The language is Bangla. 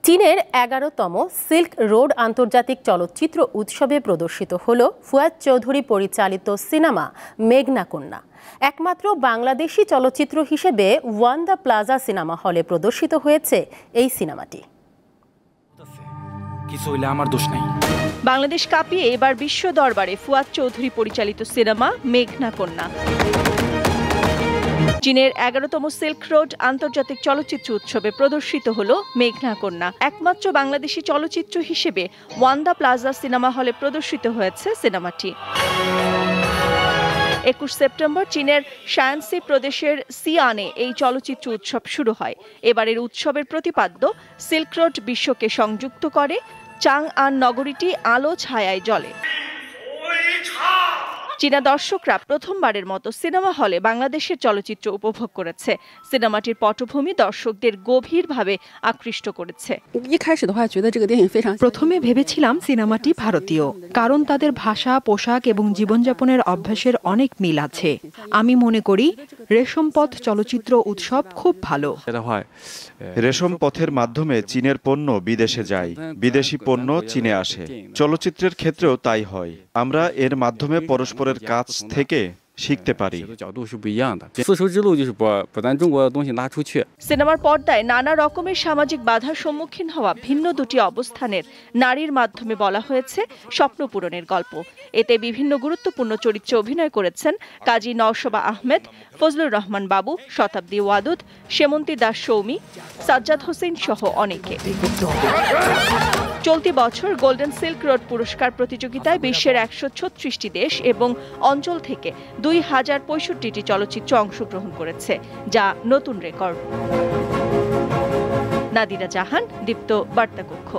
চীনের ১১তম সিল্ক রোড আন্তর্জাতিক চলচ্চিত্র উৎসবে প্রদর্শিত হল ফুয়াদ চৌধুরী পরিচালিত সিনেমা মেঘনা কন্যা। একমাত্র বাংলাদেশি চলচ্চিত্র হিসেবে ওয়ান্দা প্লাজা সিনেমা হলে প্রদর্শিত হয়েছে এই সিনেমাটি। বাংলাদেশ কাঁপিয়ে এবার বিশ্ব দরবারে ফুয়াদ চৌধুরী পরিচালিত সিনেমা মেঘনা কন্যা। চীনের ১১তম সিল্ক রোড আন্তর্জাতিক চলচ্চিত্র উৎসবে প্রদর্শিত হল মেঘনা কন্যা। একমাত্র বাংলাদেশি চলচ্চিত্র হিসেবে ওয়ান্দা প্লাজা সিনেমা হলে প্রদর্শিত হয়েছে সিনেমাটি। ২১ সেপ্টেম্বর চীনের শায়ানসি প্রদেশের সিয়ানে এই চলচ্চিত্র উৎসব শুরু হয়। এবারের উৎসবের প্রতিপাদ্য সিল্ক রোড বিশ্বকে সংযুক্ত করে, চাংআন নগরীটি আলো ছায়ায় জ্বলে। চীনা দর্শকরা প্রথমবারের মতো সিনেমা হলে বাংলাদেশের চলচ্চিত্র উপভোগ করেছে। সিনেমাটির পটভূমি দর্শকদের গভীরভাবে আকৃষ্ট করেছে। প্রথমে ভেবেছিলাম সিনেমাটি ভারতীয়, কারণ তাদের ভাষা, পোশাক এবং জীবনযাপনের অভ্যাসের অনেক মিল আছে। আমি মনে করি রেশম পথ চলচ্চিত্র উৎসব খুব ভালো। রেশম পথের মাধ্যমে চীনের পণ্য বিদেশে যায়, বিদেশি পণ্য চীনে আসে। চলচ্চিত্রের ক্ষেত্রেও তাই হয়। আমরা এর মাধ্যমে পরস্পরের কাছ থেকে শিখতে পারি। সিনেমার পর্দায় নানা রকমের সামাজিক বাধার সম্মুখীন হওয়া ভিন্ন দুটি অবস্থানের নারীর মাধ্যমে বলা হয়েছে স্বপ্ন পূরণের গল্প। এতে বিভিন্ন গুরুত্বপূর্ণ চরিত্রে অভিনয় করেছেন কাজী নওশবা আহমেদ, ফজলুর রহমান বাবু, শতাব্দী ওয়াদুদ, সেমন্তী দাস সৌমি, সাজ্জাদ হোসেন সহ অনেকে। চলতি বছর গোল্ডেন সিল্ক রোড পুরস্কার প্রতিযোগিতায় বিশ্বের ১৩৬টি দেশ এবং অঞ্চল থেকে ২০৬৫টি চলচ্চিত্র অংশগ্রহণ করেছে, যা নতুন রেকর্ড। নাদিরা জাহান, দীপ্ত বার্তা কক্ষ।